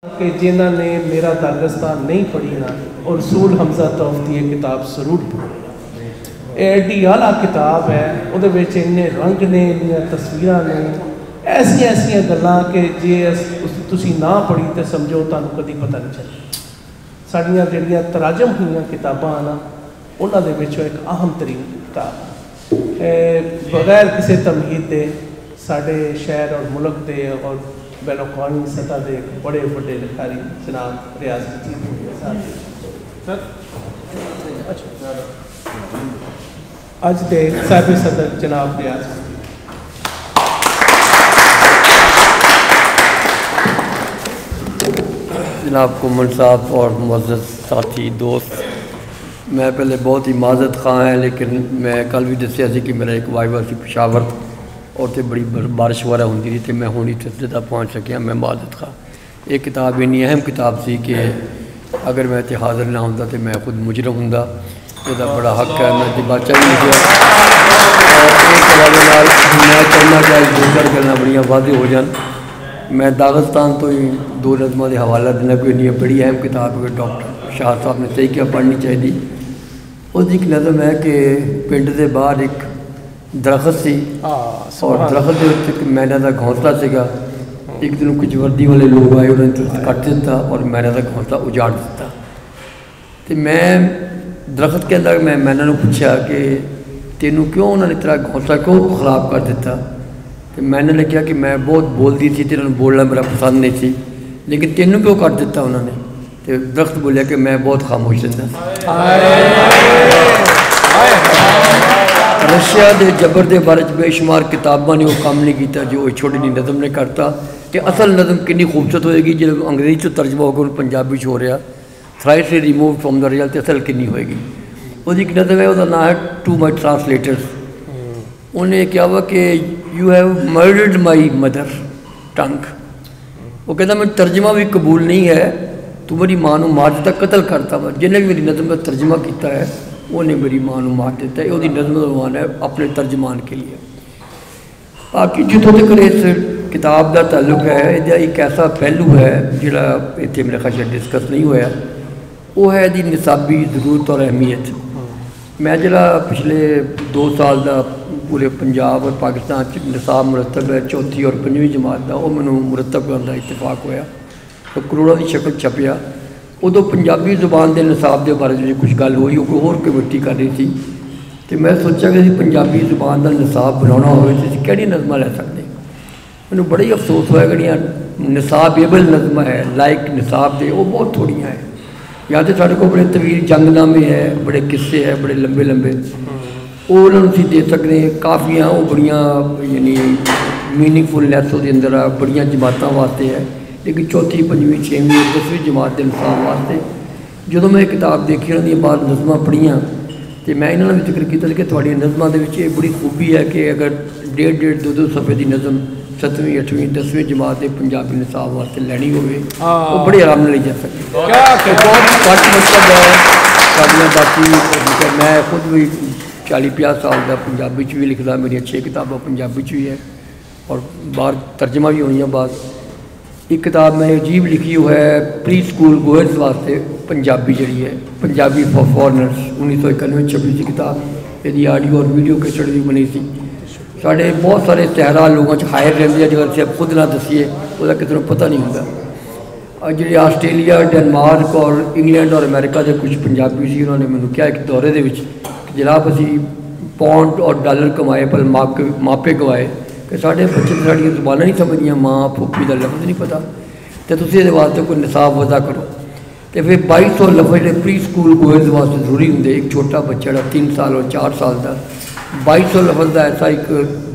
कि जिन्होंने मेरा दागिस्तान नहीं पढ़ी ना और रसूल हमजा तौफ की ये किताब जरूर पढ़ी। एडी आला किताब है, वो इन्ने रंग ने, इन्नियां तस्वीरां ने, ऐसिया ऐसिया गल्लां कि जे तुसी ना पढ़ी तो समझो तुहानूं कदी पता नहीं चले। साड़ियां जिहड़ियां तराजम हुई किताबां ना उन्हां दे विचों एक अहम तरीन किताब बगैर किसी तमहीद के साडे शहर और मुल्क के और बैन अवी सतह के बड़े बड़े लिखारी जनाब रियाज अज के साहिब सदर जनाब रियाज जनाब कुमन साहब और मुअज़्ज़ज़ साथी दोस्त, मैं पहले बहुत ही माजत खां है, लेकिन मैं कल भी दसिया कि मेरा एक वाइवा सी पेशावर और तो बड़ी बारिश वगैरह होंगी थी तो मैं हूँ इतने ज़्यादा पहुँच सकिया। मैं माजत खां। एक किताब इन्नी अहम किताब सी कि अगर मैं इत्थे हाज़िर ना होंदा तो मैं खुद मुजरम होंदा। इसका बड़ा हक है, मैं दिबाचा भी लिखा और एक हवाले नाल मैं चाहना कि दो चार गल्लां बड़ियां वाज़ेह हो जान। मैं दागिस्तान तो ही दो नज़मां के हवाला देना, कोई इन्नी बड़ी अहम किताब है डॉक्टर शाह साहब ने सही किया पढ़नी चाहिए। उसकी एक नज़म है कि पिंड के बाहर एक दरख्त सी और दरख्त के मैना का घोंसला सीगा। एक दिन कुछ वर्दी वाले लोग आए, उन्होंने कट दिता और मैना का घोंसला उजाड़ दिता। तो मैं दरख्त के अंदर मैं मैना को पूछा कि तेनू क्यों उन्होंने तेरा घोंसला क्यों खराब कर दिता। तो मैंने ने कहा कि मैं बहुत बोलती थी, तो उन्होंने बोलना मेरा पसंद नहीं थी, लेकिन तेनू क्यों काट दिता उन्होंने। तो दरख्त बोलिया कि मैं बहुत खामोश रहता। रशिया के जबर के बारे बेशुमार किताबों ने वो काम नहीं किया जो छोटी जी नज़म ने करता कि असल नज़म कितनी खूबसूरत होएगी जो अंग्रेजी तो तर्जमा होकर पंजाबी हो रहा thrice remove from the real तो असल कितनी होएगी। उसकी एक नज़म है, उसका नाम है टू माई ट्रांसलेटर्स। उन्हें क्या हुआ कि you have murdered my mother tongue. वो कहता मैं तर्जमा भी कबूल नहीं है, तू मेरी माँ को मार दिता, कतल करता वा। जिन्हें भी मेरी नज़म का तर्जमा किया है उन्हें मेरी माँ को मार दिता है। वो नज़म दरमान है अपने तर्जमान के लिए। बाकी जितों तक इस किताब का ताल्लुक है, यदा एक ऐसा पहलू है जोड़ा इतने मेरे ख्याल डिस्कस नहीं होया, वो है यदि निसाबी जरूरत और अहमियत। मैं जरा पिछले 2 साल का पूरे पंजाब और पाकिस्तान निसाब मुरतब है 4वीं और 5वीं जमात का, वो मैंने मुरतब करने का इतफाक होया तो करोड़ों की शक्ल छपया। उदों पंजाबी जुबान के निसाब के बारे में कुछ गल हुई, कोई होर कमेटी कर रही थी। तो मैं सोचा कि पंजाबी जुबान का निसाब बनाना हो कि नज़मां लै सकते। मैंने बड़ा ही अफसोस होया कि निसाबेबल नज़मां है लाइक निसाब के वो बहुत थोड़ियाँ है। या तो साढ़े को बड़े तवील जंगनामे है, बड़े किस्से है बड़े लंबे लंबे, वो उन्होंने दे सकते हैं। काफ़ियाँ वो बड़ियाँ यानी मीनिंगफुलनैस के अंदर आ बड़िया जमातों वास्ते है, लेकिन 4वीं 5वीं 6वीं 10वीं जमात के निसाब वास्ते जो मैं किताब देखी उन्होंने बाद नज़मां पढ़ियाँ तो मैं इन्होंने भी जिक्र किया कि थोड़ी नज़मां के बड़ी खूबी है कि अगर 1.5 2 सफ़े की नज़म 7वीं 8वीं 10वीं जमात के पंजाबी निसाब वास्ते लैनी हो तो बड़े आराम नहीं जा सकती। बहुत घट मतलब है। बाकी मैं खुद भी 40-50 साल का पंजाबी भी लिखदा, मेरी 6 किताबां पंजाबी भी है और बाहर तर्जमा भी हुई बाद। एक किताब मैंने अजीब लिखी हुई है प्री स्कूल गोयर्स वास्ते पंजाबी जी है, पंजाबी फॉर फॉरनर्स 1991 छपी सी किताब। यदि ऑडियो और वीडियो कैसेट भी बनी सी। साढ़े बहुत सारे शहरा लोगों हायर रहते हैं, जो अस खुद ना दसीए वह किसी को पता नहीं होंगे। जो आस्ट्रेलिया डेनमार्क और इंग्लैंड और अमेरिका के कुछ पंजाबी से उन्होंने मैंने कहा एक दौरे के जनाब असी पौंड और डॉलर कमाए पर मापे गवाए कि साढ़े बच्चे साड़ियाँ जुबाना नहीं समझदियाँ, माँ फूफी का लफ्ज़ नहीं पता, तो तुम ये वास्ते कोई निसाब वज़ा करो। तो फिर 2200 लफ्ज़ जो प्री स्कूल गोयर्स वास्ते जरूरी होंगे। एक छोटा बच्चा जो 3 साल और 4 साल का 2200 लफ्ज़ का ऐसा एक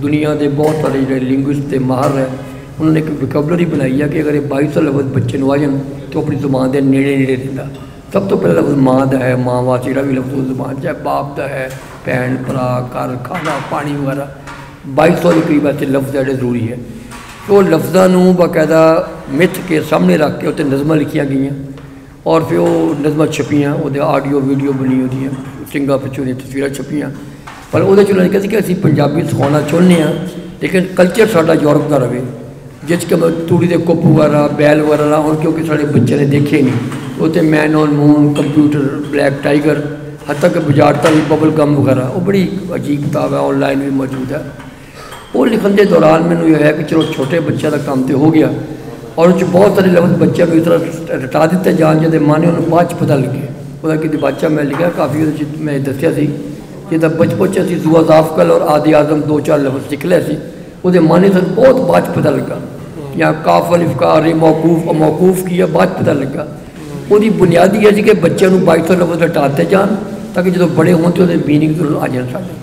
दुनिया के बहुत सारे जो लिंग्विस्ट के माहर है उन्होंने एक विकैबुलरी बनाई है कि अगर ये 2200 लफ्ज़ बच्चे को आ जाए तो अपनी जुबान के नेड़े नेड़े रहता। सब तो पहला लफ्ज़ माँ का है, माँ वास्ते जो भी लफ्ज़ जुबान चाहे बाप का है, भैन भरा घर खाना पानी वगैरह 2200 के करीब ऐसे लफ्ज़ जो जरूरी है। तो लफ्ज़ों बाकायदा मिथ के सामने रख के उत्ते नज़मां लिखिया गई और फिर वो नज़मां छपियाँ, वो ऑडियो वीडियो बनी होती सिंगा पिछों दी तस्वीरें छपियाँ। पर वो उन्होंने कहा कि असीं पंजाबी सिखाना चाहुंदे हां लेकिन कल्चर साडा यूरोप का रहे। जिस के तूड़ी के कुप वगैरह बैल वगैरह हूँ क्योंकि साढ़े बच्चे ने देखे नहीं उत्ते man on moon computer black tiger हद तक बुझारता भी बबल गम वगैरह वो बड़ी अजीब किताब है ऑनलाइन भी मौजूद है। वो लिखने के दौरान मैंने यह है कि चलो छोटे बच्चों का काम तो हो गया और उस बहुत सारे लफ्ज़ बच्चों को इस तरह रटा दिते जान जिसे माने उन्होंने बाद च पता लगे वह कि बादशाह मैं लिखा काफ़ी मैं दसिया जिदा बचपन असी जुआ ज़ाफ़कल और आदि आज़म 2-4 लफ्ज़ सीख लिया वो माने सन बहुत बाद च पता लगा या काफ अलिफ्कार मौकूफ़ किया बाद पता लगा वो बुनियादी है कि बच्चों को 2200 लफ्ज़ रटाते जान ताकि जो बड़े हों तो मीनिंग जरूर आ जाए साढ़े।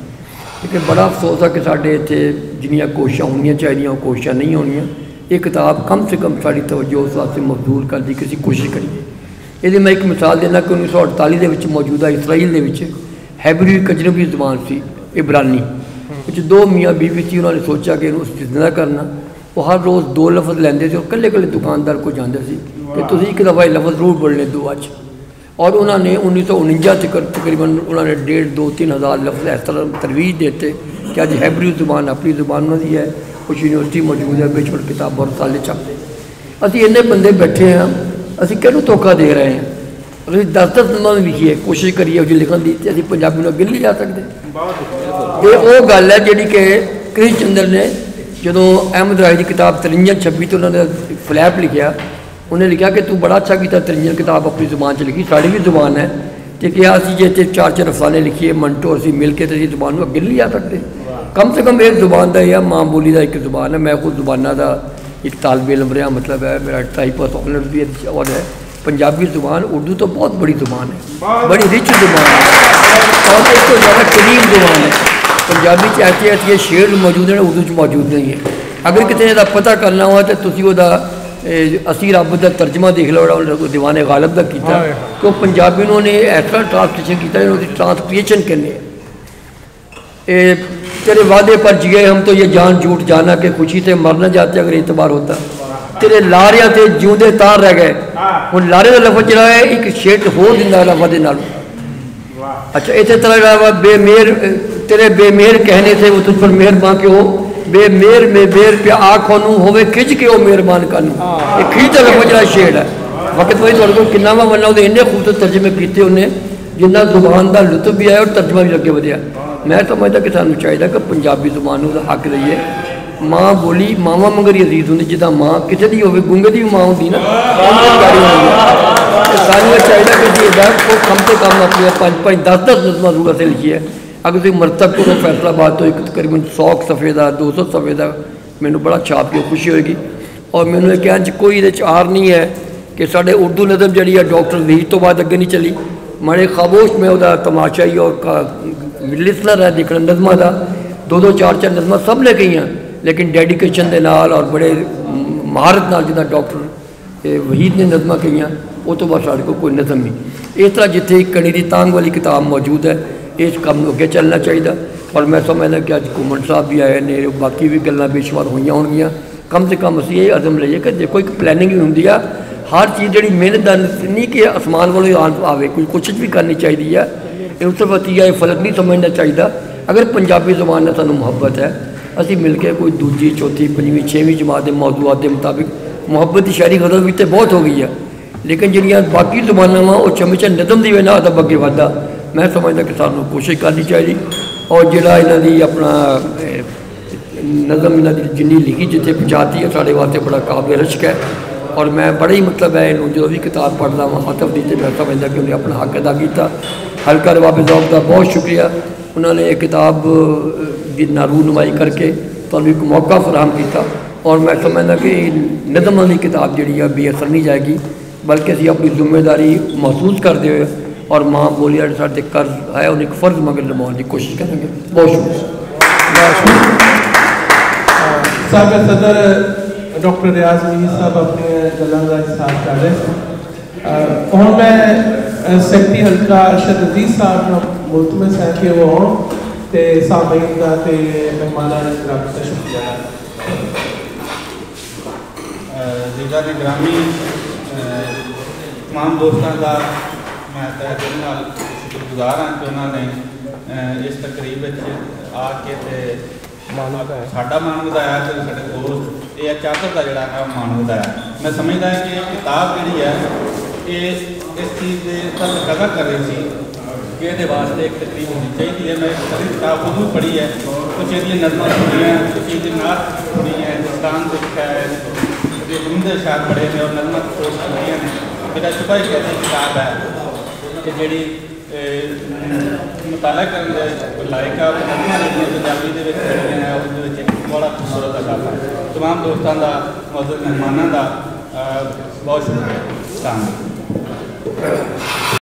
लेकिन बड़ा अफसोस है कि साढ़े इतने जिन्नियां कोशिशां होनी चाहिए कोशिशां नहीं होनियां। ये किताब कम से कम साड़ी तवज्जो उस वास्ते मबजूल करने की कोशिश करिए। ये मैं एक मिसाल देना कि 1948 के मौजूदा इसराइल के हैबरी एक अजनबी जबान सी इबरानी कुछ 2 मियाँ बीवी थी उन्होंने सोचा कि उसकी जिंदा करना वो हर रोज़ 2 लफ्ज़ लेंदे थे और कल्ले कल्ले दुकानदार को जाते थे कि तुम एक दफ़ा लफ्ज़ जरूर बोलने दो अच और उन्होंने 1949 तक तकरीबन उन्होंने 1.5-3 हज़ार लफ्ज़ इस तरह तरवीज देते कि अज हैबरी जुबान अपनी जुबान उन्होंने है कुछ यूनिवर्सिटी मौजूद है बेशुमार किताब और साले छपते असी इन्ने बंदे बैठे हैं असी किहनूं धोखा दे रहे हैं। अगर 10-10 नंबर लिखिए कोशिश करिए उस लिखने की अभी पंजाबी में अगे नहीं जा सकते। ये वो गल है जी कि कृष्ण चंद्र ने जो अहमद राय की किताब 53-26 तो उन्होंने फ्लैप लिखा उन्हें लिखा कि तू बड़ा अच्छा किया 53 किताब अपनी जुबान च लिखी साड़ी भी जुबान है तो क्या असी जे 4-4 अफसाने लिखिए मंटो असी मिल के तो जुबान में अगे नहीं जा सकते। कम से कम एक जुबान का या माँ बोली का एक जुबान है। मैं खुद जुबाना का एक तालब इलम रहा मतलब है मेरा टाइप ऑफ ऑनर भी और है। पंजाबी जुबान उर्दू तो बहुत बड़ी जुबान है बड़ी रिच जुबान है और एक तो ज़्यादा करीम जुबान है। पंजाबी ऐसे ऐसे शेर मौजूद हैं उर्दू मौजूद नहीं है। अगर किसी का पता करना हो तो तुम असी रब का तर्जमा देख लो दीवाने गालब का किया तो पंजाबी उन्होंने ऐसा ट्रांसलेशन किया ट्रांसक्रिएशन करने तेरे वादे पर जिए हम तो ये जान झूठ जाना कि खुशी से मर न जाते अगर एतबार होता तेरे लारिया से जिंदे तार रह गए हम लारे का लफ्ज़ जरा है एक शेट हो दिंदा लफ्ज़ दे नाल। अच्छा इस तरह बेमेर तेरे बेमेर कहने से वो तुझ पर मेहरबान के हो बेमेर में बेर पे आखोनू होवे खिंच के वो मेहरबान कानू ये खिंच का लफ्ज़ जरा शेर है वक्त भाई थोड़े को किन्ना वा बनना उन्हें इन्ने खूबसूरत तर्जमे किए उन्हें जिन्ना जुबान का लुत्फ भी आया और तर्जमा भी अगे वधिया। मैं समझदा कि सानू चाहिए कि पंजाबी जुबान का हक दईए। माँ बोली मावा मंगरी अजीज होंगी जिदा माँ किसी की होवे गूंगे की भी माँ होंगी ना सानू चाहिए कि कम से कम अपनी 5-10 नज़मां जरूर से लिखी है। अगर तुम मरतब को फैसलाबाद तो एक तकरीबन 100 सफ़े का 200 सफ़े का मैंने बड़ा छाप के खुशी होगी और मैंने कहने कोई ये आर नहीं है कि साढ़े उर्दू नज़म जी है डॉक्टर वीर तो बाद अगे नहीं चली माड़े खामोश में वह तमाशाई और लिसनर है देखना नज़मां का 2-2 4-4 नज़मां सब ने कही लेकिन डेडिकेशन के नाल और बड़े महारत नाल जिदा डॉक्टर वहीद ने नज़मां कही वो तो बस साढ़े को कोई नज़म नहीं। इस तरह जिथे कणी की तांग वाली किताब मौजूद है इस काम अगे चलना चाहिए और मैं समझदा कि अज घूमन साहब भी आए ने बाकी भी गल्लां बेशुमार होईयां होणगियां। कम से कम असीं ये अज़म लईए कि देखो एक प्लैनिंग भी हुंदी आ हर चीज़ जी मेहनत नहीं कि आसमान वालों आवे कोई कोशिश भी करनी चाहिए है इन सिर्फ अतीया फर्क नहीं समझना चाहिए। अगर पंजाबी जुबान ने सानू मुहब्बत है असी मिल के कोई दूजी चौथी पंजवीं 6वीं जमात के मौजूद के मुताबिक मुहब्बत की शायरी गज़ल भी तो बहुत हो गई है लेकिन जिहड़ियां बाकी जुबानां वा वो चमेचा नज़म की वजह अदब अगे वधदा। मैं समझदा कि सानू कोशिश करनी चाहिए और जिहड़ा इन्हां दी अपना नज़म इन्हां दी जिन्नी लिखी जिथे पहुँचाती है साढ़े वास्ते बड़ा काबिल रश्क है और मैं बड़ा ही मतलब है इन्हूं जो भी किताब पढ़दा वां हतफ दी मैं समझदा कि उन्हें अपना हक अदा किया। हल्का रवाब ज़ौक़ का बहुत शुक्रिया उन्होंने एक किताब की रूनुमाई करके तो एक मौका फराहम किया और मैं समझदा कि नज़म की किताब जी बेअसर नहीं जाएगी बल्कि असी अपनी जिम्मेदारी महसूस करते हुए और माँ बोली साढ़े कर्ज है उन्हें एक फ़र्ज मगर निभाने की कोशिश करेंगे। बहुत शुक्रिया। साबिक़ सदर डॉक्टर रियाज मीर साहब अपने गल्लां का हिसाब कर रहे हूँ मैं सैकटरी हल्का अरशद अजीज साहब ना मुल्तमस है कि वो हों तो सामीन का तो मेहमाना ग्राम का शुक्रिया जिला ने ग्रामी तमाम दोस्तों का मैं तहे दिल शुक्रगुजार हाँ कि उन्होंने इस तकरीब आके ਮਾਣ ਵਧਾਇਆ। ਸਾਡਾ ਮਾਣ ਵਧਾਇਆ ਤੇ ਸਾਡੇ ਦੋਸਤ ਇਹ ਚਾਦਰ ਦਾ ਜਿਹੜਾ ਹੈ ਮਾਣ ਵਧਾਇਆ। ਮੈਂ ਸਮਝਦਾ ਕਿ ਇਹ ਕਿਤਾਬ ਜਿਹੜੀ ਹੈ ਇਹ ਇਸ ਚੀਜ਼ ਦੇ ਤਲ ਕਦਰ ਕਰ ਰਹੀ ਸੀ ਕਿ ਇਹਦੇ ਵਾਸਤੇ ਇੱਕ ਤਕਰੀਬ ਹੋਣੀ ਚਾਹੀਦੀ ਹੈ। ਮੈਂ ਸਾਰੀ ਕਿਤਾਬ ਖੁਦ ਵੀ ਪੜ੍ਹੀ ਹੈ, ਕੁਛ ਇਹਦੀਆਂ ਨਜ਼ਮਾਂ ਸੁਣੀਆਂ, ਕੁਛ ਇਹਦੀ ਨਾਤ ਸੁਣੀ ਹੈ, ਹਿੰਦੁਸਤਾਨ ਦੇ ਲਿਖਿਆ ਹੈ, ਇਹਦੇ ਹੁੰਦੇ ਸ਼ਾਇਦ ਬੜੇ ਨੇ ਔਰ ਨਜ਼ਮਾਂ ਕੋਸ਼ ਕੀਤੀਆਂ ਨੇ। ਮੇਰਾ ਸ਼ੁਭਾ ਹੀ ਕਹਿੰਦੀ ਕਿਤਾਬ ਹੈ ਕਿ ਜਿਹੜੀ ਮੁਤਾਲਾ ਕਰਨ ਦੇ ਲਾਇਕ ਆ। ਨਜ਼ਮਾਂ ਜਿਹੜੀਆਂ ਪੰਜਾਬੀ ਦੇ ਵਿੱਚ ਜਿਹੜੀਆਂ ਹੈ ਉਹਦੇ ਵਿੱਚ ਇੱਕ ਬੜਾ ਖੂਬਸੂਰਤ ਅਦਾਕਾਰ ਹੈ। तमाम दोस्तों का मौजूद मेहमानों का बहुत शुक्रिया।